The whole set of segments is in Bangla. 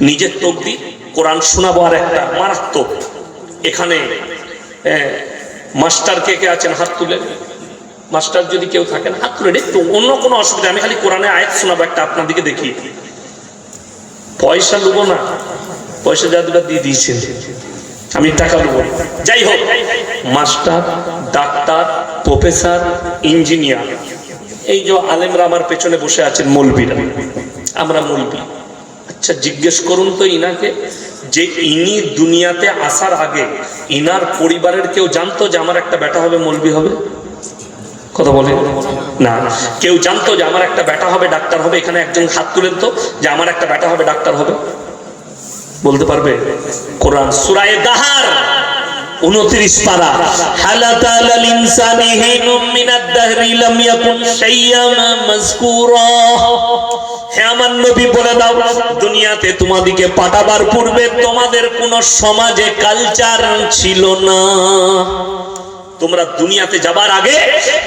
নিজের তকদির কোরআন শোনাবো আর একটা মারাত্মক। এখানে মাস্টার কে কে আছেন হাত তুলে, মাস্টার যদি কেউ থাকেন হাত তুলে, একটু অন্য কোনো অসুবিধা, আমি খালি কোরআনে আয়াত শোনাবো একটা আপনাদেরকে দেখি। পয়সা নেবো না, পয়সা যা দুটা দিয়ে দিয়েছেন, আমি টাকা নেবো। যাই হোক, মাস্টার, ডাক্তার, প্রফেসর, ইঞ্জিনিয়ার, এই যে আলেমরা আমার পেছনে বসে আছেন, মৌলবীরা, আমরা মৌলবী। আচ্ছা জিজ্ঞেস করুন তো ইনাকে, যে ইনি দুনিয়াতে আসার আগে ইনার পরিবারের কেউ জানতো যে আমার একটা বেটা হবে মৌলবী হবে? কথা বলে না। কেউ জানতো যে আমার একটা বেটা হবে ডাক্তার হবে? এখানে একজন হাত তুলেন তো যে আমার একটা বেটা হবে ডাক্তার হবে, বলতে পারবে? কোরআন সূরা দাহার 29 পারা, হালাতাল ইনসানি হিনুম মিনাদ দাহরি লাম ইয়াকুন শাইয়াম মাযকুরা। হে আমার নবী বলে দাও, দুনিয়াতে তোমাদেরকে পাঠাবার পূর্বে তোমাদের কোন সমাজে কালচার ছিল না। তোমরা দুনিয়াতে যাবার আগে,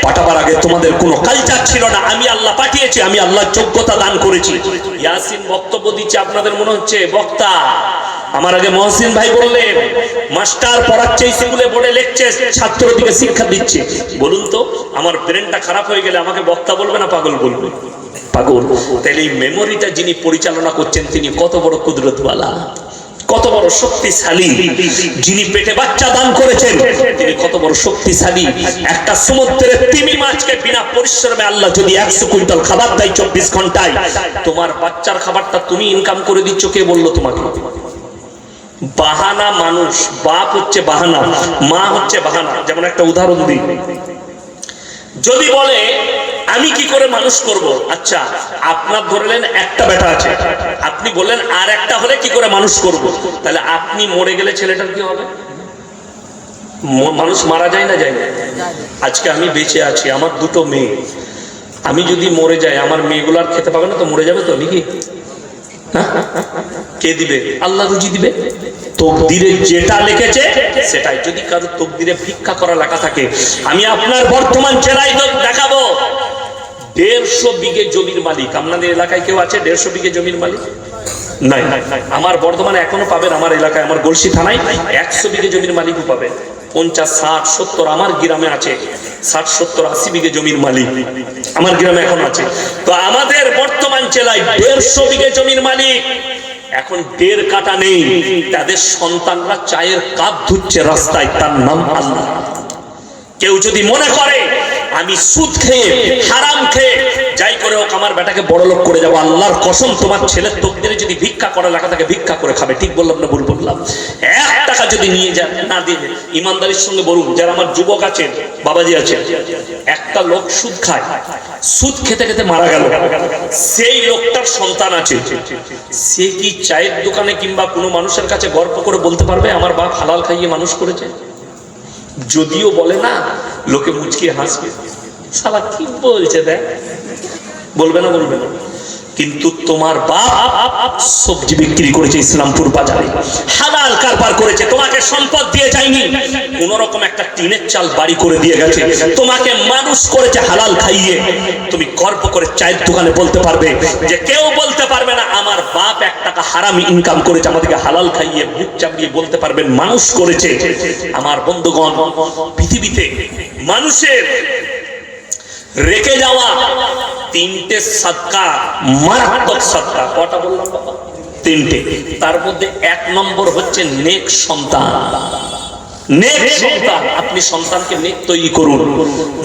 পাঠাবার আগে তোমাদের কোনো কালচার ছিল না। আমি আল্লাহ পাঠিয়েছি, আমি আল্লাহ যোগ্যতা দান করেছি। ইয়াসিন বক্তব্য দিচ্ছে, আপনাদের মনে হচ্ছে বক্তা। আমার আগে মহসিন ভাই বললেন মাস্টার পড়াচ্ছে স্কুলে, বোর্ডে লিখছে, ছাত্রদিকে শিক্ষা দিচ্ছে। বলুন তো, আমার ব্রেনটা খারাপ হয়ে গেলে আমাকে বক্তা বলবে না পাগল বলবে? পাগল। তাহলে এই মেমোরিটা যিনি পরিচালনা করছেন তিনি কত বড় কুদরতওয়ালা, কত বড় শক্তিশালী। যিনি পেটে বাচ্চা দান করেছেন তিনি কত বড় শক্তিশালী। একটা সমুদ্রের তিমি মাছকে বিনা পরিশ্রমে আল্লাহ যদি 100 কুইন্টাল খাবার দেয় 24 ঘন্টায়, তোমার বাচ্চার খাবারটা তুমি ইনকাম করে দিচ্ছ, কে বললো তোমাকে? বাহানা মানুষ, বাপ হচ্ছে বাহানা, মা হচ্ছে বাহানা। যেমন একটা উদাহরণ দিই, যদি বলে আমি কি করে মানুষ করব, আচ্ছা আপনার ধরলেন একটা বেটা আছে, আপনি বললেন আর একটা হলে কি করে মানুষ করব, তাহলে আপনি মরে গেলে ছেলেটার কি হবে? মানুষ মারা যায় না, যায় না? আজকে আমি বেঁচে আছি, আমার দুটো মেয়ে, আমি যদি মরে যাই আমার মেয়েগুলার খেতে পাবে না তো, মরে যাবে তো নাকি? কে দিবে? আল্লাহ রুজি দিবে। তকদিরে যেটা লিখেছে সেটাই। যদি কারো তকদিরে ভিক্ষা করা লেখা থাকে, আমি আপনার বর্তমান জেলায় দেখাবো 150 বিঘে জমির মালিক। আপনাদের এলাকায় কেউ আছে 150 বিঘে জমির মালিক? নাই। আমার বর্ধমানে এখনো পাবেন, আমার এলাকায়, আমার গলসি থানায় 100 বিঘে জমির মালিকও পাবেন। 50, 60, 70 আমার গ্রামে আছে, 60, 70, 80 বিঘে জমির মালিক আমার গ্রামে এখন আছে। তো আমাদের বর্তমান জেলায় 150 বিঘে জমির মালিক এখন 1.5 কাটা নেই। তাদের সন্তানরা চায়ের কাপ ধুচ্ছে রাস্তায়, তার নাম আল্লাহ। কেউ যদি মনে করে আমি সুদ খেয়ে, হারাম খেয়ে, যাই করে হোক আমার বেটাকে বড় লোক করে যাবো, আল্লাহর কসম তোমার ছেলের তকদিরে যদি ভিক্ষা করা লেখা থাকে ভিক্ষা করে খাবে। ঠিক বললাম না ভুল বললাম? 1 টাকা যদি নিয়ে যান না দিয়ে, ইমানদারির সঙ্গে বলুন, যারা আমার যুবক আছেন, বাবাজি আছে, একটা লোক সুদ খায়, সুদ খেতে খেতে মারা গেল, সেই লোকটার সন্তান আছে, সে কি চায়ের দোকানে কিংবা কোনো মানুষের কাছে গর্ব করে বলতে পারবে আমার বাপ হালাল খাইয়ে মানুষ করেছে? যদিও বলে না, লোকে মুচকিয়ে হাসবে, শালা কি বলছে দেখ, বলবে না? বলবে না। কিন্তু তোমার বাপ সবজি বিক্রি করেছে ইসলামপুর বাজারে, হালাল কারবার করেছে, তোমাকে সম্পদ দিয়ে যায়নি, কোন রকম একটা টিনের চাল বাড়ি করে দিয়ে গেছে, তোমাকে মানুষ করেছে হালাল খাইয়ে। তুমি গর্ব করে চায়ের দোকানে বলতে পারবে যে কেউ বলতে পারবে না আমার বাপ 1 টাকা হারাম ইনকাম করেছে, আমাদেরকে হালাল খাইয়ে বুক চাপিয়ে বলতে পারবেন মানুষ করেছে। আমার বন্ধুগণ, পৃথিবীতে মানুষের রেখে যাওয়া 3টে সাদকা, মারাত্মক সাদকা। কটা বললাম বাবা? 3টে। তার মধ্যে 1 নম্বর হচ্ছে নেক সন্তান। নেক সন্তান, আপনি সন্তানকে নেক তৈরি করুন।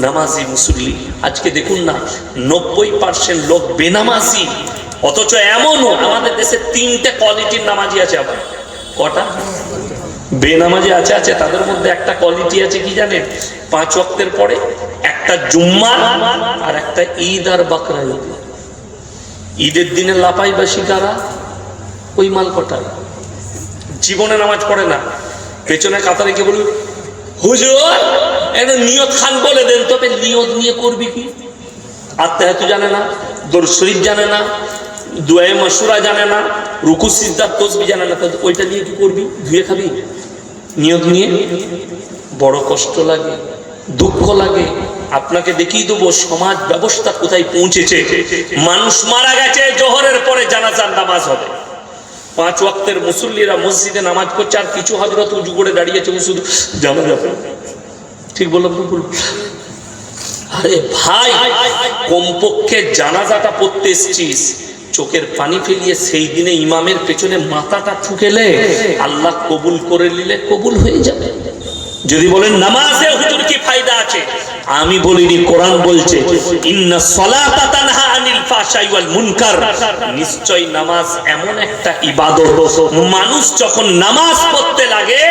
নামাজি মুসল্লি, আজকে দেখুন না 90% লোক বেনামাজি, অথচ এমনও আমাদের দেশে 3টে কোয়ালিটির নামাজি আছে। আবার কটা বেনামাজি আছে? তাদের মধ্যে একটা কোয়ালিটি আছে কি জানেন? 5 ওয়াক্তের পরে একটা জুম্মা আর একটা ঈদ আর বাকরা ঈদ। ঈদের দিনে লাপাই বাসি কারা? ওই মাল কটা জীবনে নামাজ পড়ে না, পেছনে কাতারে কে বলবে হুজুর এটা নিয়ত খান বলে দেন, তবে নিয়ত নিয়ে করবি কি? আত্মাহাতু জানে না, দরুদ শরীফ জানে না, দুআয়ে মাসুরা জানে না, রুকু সিজদা তাসবিহ জানে না, ওইটা নিয়ে কি করবি? ধুয়ে খাবি? নিয়ত নিয়ে বড় কষ্ট লাগে, দুঃখ লাগে। আপনাকে দেখিয়ে দেবো সমাজ ব্যবস্থা কোথায় পৌঁছেছে। মানুষ মারা গেছে, জোহরের পরে জানাজার নামাজ হবে, 5 ওয়াক্তের মুসল্লিরা মসজিদে নামাজ পড়ছে, আর কিছু হযরত উজু করে দাঁড়িয়েছে শুধু জানাজা পড়ে। ঠিক বললাম তো ভুল? আরে ভাই, কমপক্ষে জানাজাটা পড়তে এসেছিস, চোখের পানি ফেলিয়ে সেই দিনে ইমামের পেছনে মাথাটা ঠুকেলে আল্লাহ কবুল করে নিলে কবুল হয়ে যাবে। যদি বলেন নামাজে হুজুর কি ফায়দা আছে, আমি বলিনি, কোরআন বলছে ইন্নাস সালাতা তানহা আনিল ফাহশাই ওয়াল মুনকার। নিশ্চয় নামাজ এমন একটা ইবাদত, মানুষ যখন নামাজ পড়তে লাগে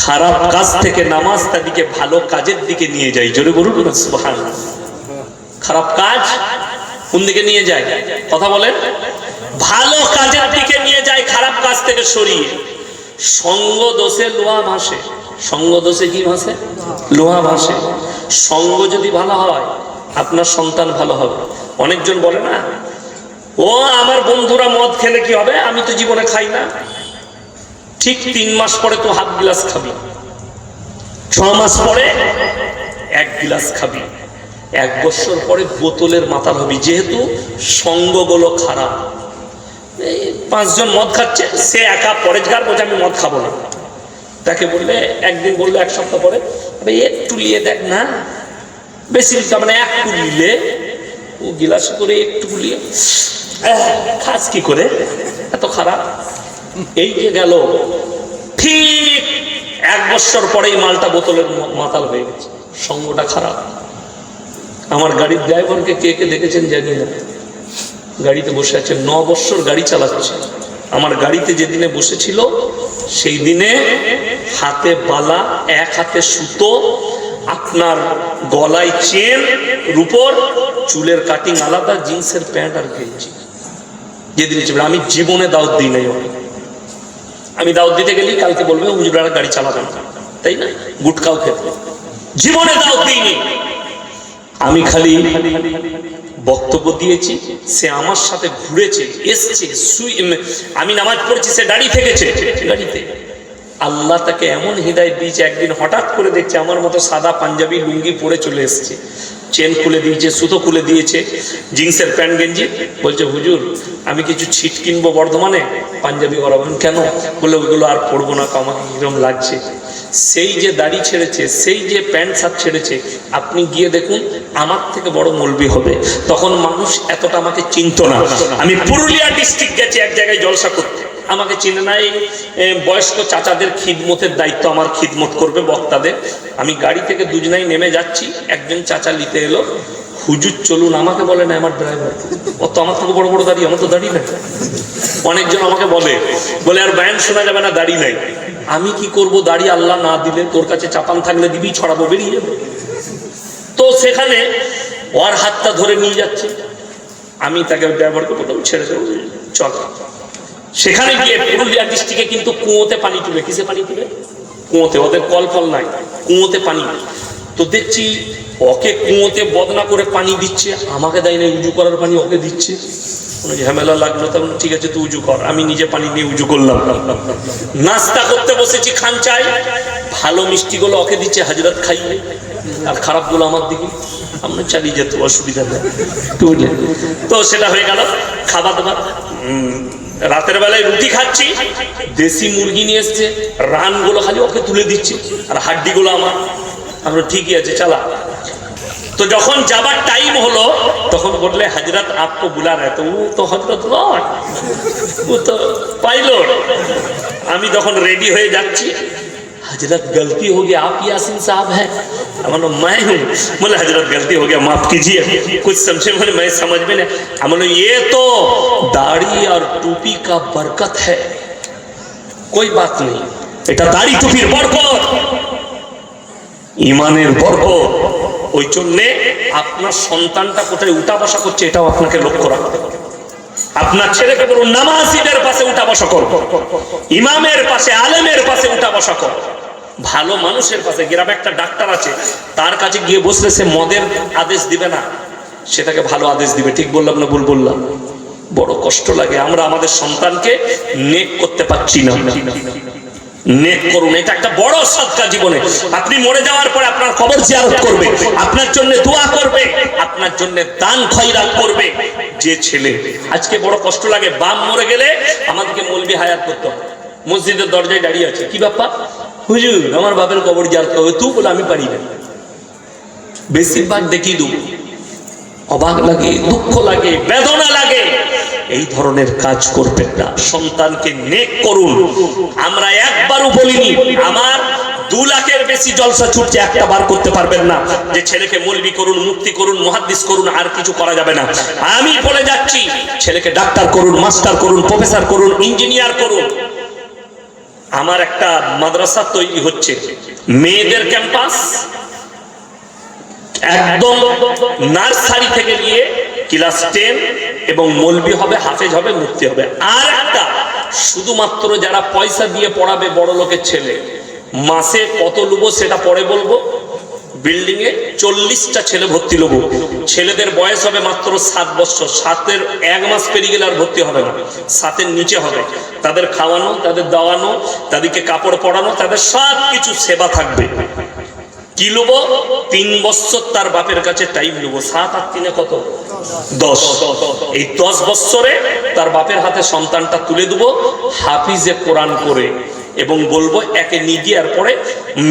খারাপ কাজ থেকে নামাজ তাদেরকে ভালো কাজের দিকে নিয়ে যায়। জোরে বলুন না সুবহানাল্লাহ। খারাপ কাজ কোন দিকে নিয়ে যায়? কথা বলেন। ভালো কাজের দিকে নিয়ে যায়, খারাপ কাজ থেকে সরিয়ে। সঙ্গ দোষে লোহা ভাসে, সঙ্গ দোষে কি ভাসে? লোহা ভাসে। সঙ্গ যদি ভালো হয় আপনার সন্তান ভালো হবে। অনেকজন বলে না, ও আমার বন্ধুরা মদ খেলে কি হবে, আমি তো জীবনে খাই না। ঠিক 3 মাস পরে তো হাফ গ্লাস খাবি, 6 মাস পরে 1 গ্লাস খাবি, 1 বছর পরে বোতলের মাতাল হবি, যেহেতু সঙ্গগুলো খারাপ। এই 5 জন মদ খাচ্ছে, সে একা পরেজগার বলছে আমি মদ খাবো না। তাকে বললে, একদিন বললো 1 সপ্তাহ পরে, একটু নিয়ে দেখ না, বেশি মানে 1 নিলে ও গিলাস করে একটু নিয়ে খাস কি করে, এত খারাপ। এই যে গেল, ঠিক 1 বছর পরেই মালটা বোতলের মাতাল হয়ে গেছে, সঙ্গটা খারাপ। আমার গাড়ির ড্রাইভারকে কে কে দেখেছেন জানি না, গাড়িতে বসে আছে, 9 বছর গাড়ি চালাচ্ছে। আমার গাড়িতে যেদিনে বসেছিল সেই দিনে হাতে বালা, 1 হাতে সুতো, আপনার গলায় চেন, রূপোর, চুলের কাটিং আলাদা, জিন্সের প্যান্ট আর গেঞ্জি। যেদিন আমি জীবনে দাওয়াত দিই নাই ওকে। আমি দাওয়াত দিতে গেলি কালকে বলবে হুজুরা গাড়ি চালাবেন না, তাই না, গুটকাও খেতে। জীবনে দাওয়াত দিইনি, আমি খালি বক্তব্য দিয়েছি, সে আমার সাথে ঘুরেছে, এসছে, আমি নামাজ পড়েছি, সে দাঁড়িয়ে থেকেছে গাড়িতে। আল্লাহ তাকে এমন হিদায়াত দিয়েছে, একদিন হঠাৎ করে দেখছে আমার মতো সাদা পাঞ্জাবি লুঙ্গি পরে চলে এসছে, চেন খুলে দিয়েছে, সুতো খুলে দিয়েছে, জিন্সের প্যান্ট গেঞ্জি। বলছে হুজুর আমি কিছু ছিট কিনবো বর্ধমানে, পাঞ্জাবি করাবেন। কেন? বলে ওইগুলো আর পরবো না, আমাকে কিরম লাগছে। সেই যে দাড়ি ছেড়েছে, সেই যে প্যান্ট শার্ট ছেড়েছে, আপনি গিয়ে দেখুন আমার থেকে বড় মৌলবি হবে। তখন মানুষ এতটা আমাকে চিনতো না। আমি পুরুলিয়া ডিস্ট্রিক্ট গেছি এক জায়গায় জলসা করতে, আমাকে চিনে নাই। বয়স্ক চাচাদের খিদমতের দায়িত্ব আমার, খিদমত করবে বক্তাদের। আমি গাড়ি থেকে দুজনাই নেমে যাচ্ছি, একজন চাচা নিতে এলো, হুজুর চলুন। আমাকে বলে না আমার ড্রাইভার, ও তো আমার থেকে বড় বড় দাড়ি, আমার তো দাড়ি নাই। অনেকজন আমাকে বলে আর বয়ান শোনা যাবে না, দাড়ি নাই। আমি কি করব, দাড়ি আল্লাহ না দিলে, তোর কাছে চাপান থাকলে দিবি, ছড়াবো, বেরিয়ে যাবে। তো সেখানে ওর হাতটা ধরে নিয়ে যাচ্ছে, আমি তাকে ড্রাইভারকে বললাম ছেড়ে দেবো, চল। সেখানে গিয়ে পুরুলিয়া ডিস্ট্রিক্টে কিন্তু কুয়োতে পানি তুলে, কিসে পানি তুলে? কুয়োতে, ওদের কল ফল নাই, কুয়োতে পানি। তো দেখছি ওকে কুয়োতে বদনা করে পানি দিচ্ছে, আমাকে দেয় না, উজু করার পানি ওকে দিচ্ছে। ঝামেলা লাগলো, তখন ঠিক আছে তুই উজু কর। আমি নিজে পানি নিয়ে উজু করলাম। নাস্তা করতে বসেছি খানচাই, ভালো মিষ্টিগুলো ওকে দিচ্ছে, হাজরাত খাইয়ে, আর খারাপগুলো আমার দিকে। আমরা চালিয়ে যেত, অসুবিধা নেই। তো সেটা হয়ে গেল খাবার দাবার। রাতের বেলায় রুটি খাচ্ছি, দেশি মুরগি নিয়ে এসছে, রানগুলো খালি ওকে তুলে দিচ্ছে, আর হাড্ডিগুলো আমার। আমরা ঠিকই আছে, চালা। তো যখন যাবার টাইম হলো তখন বললে হজরত আপকো বুলা রহে। তো ও তো হজরত নয়, ও তো পাইলট। আমি তখন রেডি হয়ে যাচ্ছি, हजरत गलती हो गया, आप यासीन साहब हैं? बोलो मैं हूँ। बोले हजरत गलती हो गया, माफ कीजिए, कुछ समझे मैंने, मैं समझ में नहीं। बोलो ये तो दाढ़ी और टोपी का बरकत है, कोई बात नहीं, এটা দাড়ি টুপির বরকত, ইমানের বরকত। ওই জন্যে আপনার সন্তানটা কোথায় উঠা বসা করছে এটাও আপনাকে লক্ষ্য রাখতে হবে। আপনার ছেলেকে বলুন নামাজীদের পাশে উঠা বসা কর, ইমামের পাশে, আলেমের পাশে উঠা বসা কর, ভালো মানুষের পাশে। গ্রামে একটা ডাক্তার আছে, তার কাছে গিয়ে বসলে সে মদের আদেশ দিবে না, সেটাকে ভালো আদেশ দিবে। ঠিক বললাম না ভুল বললাম? বড় কষ্ট লাগে, আমরা আমাদের সন্তানকে নেক করতে পারছি না। নেক করুন, এটা একটা বড় সদকা জীবনে। আপনি মরে যাওয়ার পরে আপনার কবর জিয়ারত করবে, আপনার জন্য দোয়া করবে, আপনার জন্য দান খয়রাত করবে। যে ছেলে, আজকে বড় কষ্ট লাগে, বাপ মরে গেলে আমাদেরকে মৌলবি হায়ার করতে হবে। মসজিদের দরজায় দাঁড়িয়ে আছে, কি ব্যাপার হুজুর আমার বাপের কবর জানতে হবে, তুই বলে আমি পারি না। বেশিরভাগ দেখি দেবো, অবাক লাগে, দুঃখ লাগে, বেদনা লাগে। এই ধরনের কাজ করবেন না, সন্তানকে নেক করুন। আমরা একবারও বলিনি আমার 2 লাখের বেশি জলসা ছুটছে, একটা বার করতে পারবেন না যে ছেলেকে মৌলবি করুন, মুফতি করুন, মুহাদ্দিস করুন, আর কিছু করা যাবে না। আমি বলে যাচ্ছি ছেলেকে ডাক্তার করুন, মাস্টার করুন, প্রফেসর করুন, ইঞ্জিনিয়ার করুন। আমার একটা মাদ্রাসা তৈরি হচ্ছে, মেয়েদের ক্যাম্পাস, একদম নার্সারি থেকে নিয়ে ক্লাস 10 এবং মৌলবি হবে, হাফেজ হবে, মুফতি হবে। আর একটা শুধুমাত্র যারা পয়সা দিয়ে পড়াবে, বড় লোকের ছেলে, মাসে কত লুবো সেটা পরে বলবো। বিল্ডিং এ 40টা ছেলে ভর্তি লব, ছেলেদের বয়স হবে মাত্র 7 বছর, 7-এর 1 মাস পেরিয়ে গেলে আর ভর্তি হবে না, 7-এর নিচে হবে। তাদের খাওয়ানো, তাদের দাওয়ানো, তাদেরকে কাপড় পরানো, তাদের সব কিছু সেবা থাকবে। কি লুবো? 3 বছর তার বাপের কাছে টাইম লুবো। 7 আর 3 কত? 10। এই 10 বছরে তার বাপের হাতে সন্তানটা তুলে দেবো হাফিজে কোরআন করে, এবং বলবো একে নিয়ে আর পরে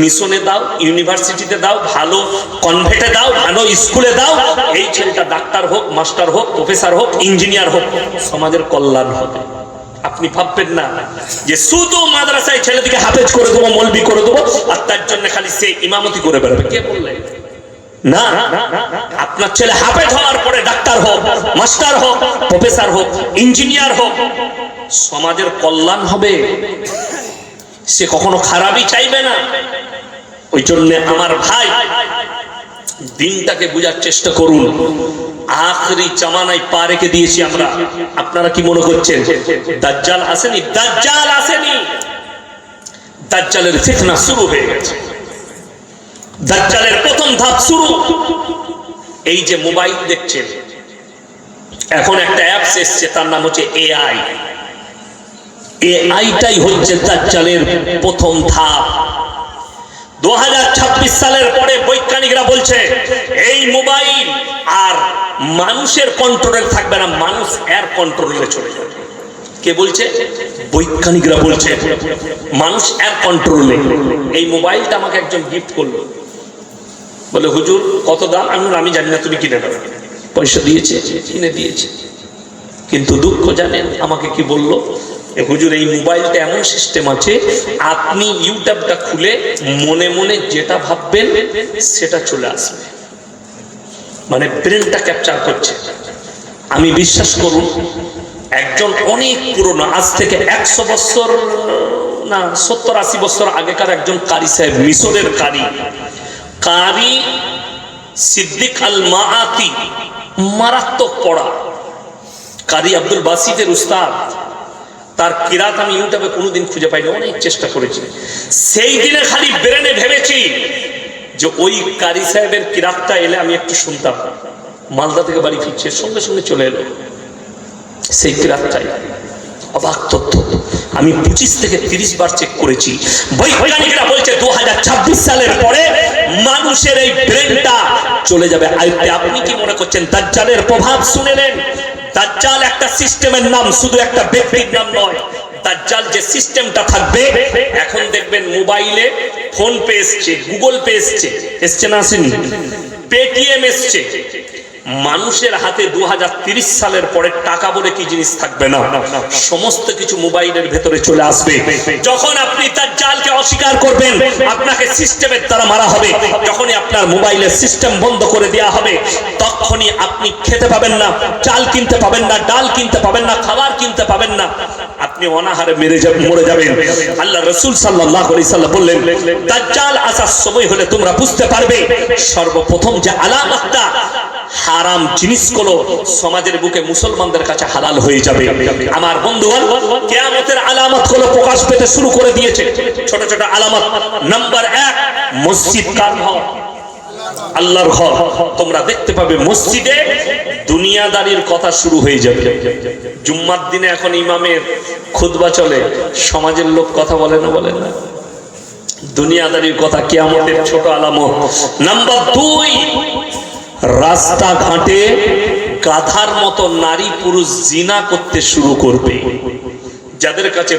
মিশনে দাও, ইউনিভার্সিটিতে দাও, ভালো কনভেন্টে দাও, ভালো স্কুলে দাও। এই ছেলেটা ডাক্তার হোক, মাস্টার হোক, প্রফেসর হোক, ইঞ্জিনিয়ার হোক, সমাজের কল্যাণ হবে। আপনি ভাববেন না যে শুধু মাদ্রাসায় ছেলেদিকে হাফেজ করে দেবো, মৌলবি করে দেবো, আর তার জন্য খালি সে ইমামতি করে বেরোবে। কে বললেন? না, আপনার ছেলে হাফেজ হওয়ার পরে ডাক্তার হোক, মাস্টার হোক, প্রফেসর হোক, ইঞ্জিনিয়ার হোক, সমাজের কল্যাণ হবে। সে কখনো খারাপই চাইবে না। ওই জন্য আমার ভাই দিনটাকে বোঝার চেষ্টা করুন। আখরি জামানায় পা রেখে দিয়েছি আমরা। আপনারা কি মনে করছেন দাজ্জাল আসেনি? দাজ্জাল আসেনি, দাজ্জালের ফিতনা শুরু হয়ে গেছে। দাজ্জালের প্রথম ধাপ শুরু। এই যে মোবাইল দেখছেন, এখন একটা অ্যাপস এসছে, তার নাম হচ্ছে এআই। এআইটাই হচ্ছে দাজ্জালের প্রথম ধাপ। 2026 সালের পরে বৈজ্ঞানিকরা বলছে এই মোবাইল আর মানুষের কন্ট্রোলে থাকবে না, মানুষ এর কন্ট্রোলে চলে যাবে। কে বলছে? বৈজ্ঞানিকরা বলছে মানুষ এর কন্ট্রোলে। এই মোবাইলটা আমাকে একজন গিফট করলো, বলে হুজুর কত দাম? আমি জানি না, তুমি কিনে দাও। পয়সা দিয়েছে, কিনে দিয়েছে। কিন্তু দুঃখ জানেন আমাকে কি বললো? হুজুর এই মোবাইলটা এমন সিস্টেম আছে, আপনি ইউটিউবটা খুলে মনে মনে যেটা ভাববেন সেটা চলে আসবে, মানে ব্রেনটা ক্যাপচার করছে। আমি বিশ্বাস করুন, একজন অনেক পুরনো, আজ থেকে 100 বছর না 70-80 বছর আগেকার একজন কারি সাহেব, মিশরের কারি সিদ্দিক আল মাআতি, মারাত্মক পড়া, কারি আব্দুল বাসিতের উস্তাদ। তার কিরাত আমি ইউটিউবে কোনোদিন খুঁজে পাইনি, অনেক চেষ্টা করেছি। সেই দিনে খালি ব্রেনে ভেবেছি যে ওই কারি সাহেবের কিরাতটা এলে আমি একটু শুনতাম। মালদা থেকে বাড়ি ফিরছে, সঙ্গে সঙ্গে চলে এলো সেই কিরাতটাই। অবাক তথ্য, আমি 25 থেকে 30 বার চেক করেছি। বৈজ্ঞানিকরা বলছে 2026 সালের পরে মানুষের এই ব্রেনটা চলে যাবে। আপনি কি মনে করছেন দাজ্জালের প্রভাব শুনে নেন? দাজ্জাল একটা সিস্টেমের নাম, শুধু একটা ব্যক্তির নাম নয়। দাজ্জাল যে সিস্টেমটা থাকবে, এখন দেখবেন মোবাইলে ফোন পে এসছে, গুগল পে এসছে না আসেনি, পেটিএম এসছে। মানুষের হাতে 2030 সালের পরে টাকা বলে কি জিনিস থাকবে না, সমস্ত কিছু মোবাইলের ভেতরে চলে আসবে। যখন আপনি দাজ্জালকে অস্বীকার করবেন, আপনাকে সিস্টেমের দ্বারা মারা হবে। যখনই আপনার মোবাইলের সিস্টেম বন্ধ করে দেওয়া হবে, তখনই আপনি খেতে পাবেন না, চাল কিনতে পাবেন না, ডাল কিনতে পাবেন না, খাবার কিনতে পাবেন না, আপনি অনাহারে মরে যাবেন। আল্লাহ রাসূল সাল্লাল্লাহু আলাইহি সাল্লাম বললেন, দাজ্জাল আসার সময় হলে তোমরা বুঝতে পারবে সর্বপ্রথম যে আলামতটা, হারাম জিনিসগুলো সমাজের বুকে মুসলমানদের কাছে হালাল হয়ে যাবে। আমার বন্ধুগণ, কিয়ামতের আলামতগুলো প্রকাশ পেতে শুরু করে দিয়েছে। ছোট ছোট আলামত। নাম্বার 1, মসজিদ কার ঘর? আল্লাহর ঘর। তোমরা দেখতে পাবে মসজিদে দুনিয়াদারির কথা শুরু হয়ে যাবে। জুম্মার দিনে এখন ইমামের খুতবা চলে, সমাজের লোক কথা বলে না, বলে না, দুনিয়াদারির কথা কিয়ামতের ছোট আলামত। নাম্বার 2, রাস্তাঘাটে গাধার মতো নারী পুরুষ জিনা করতে শুরু করবে। যাদের কাছে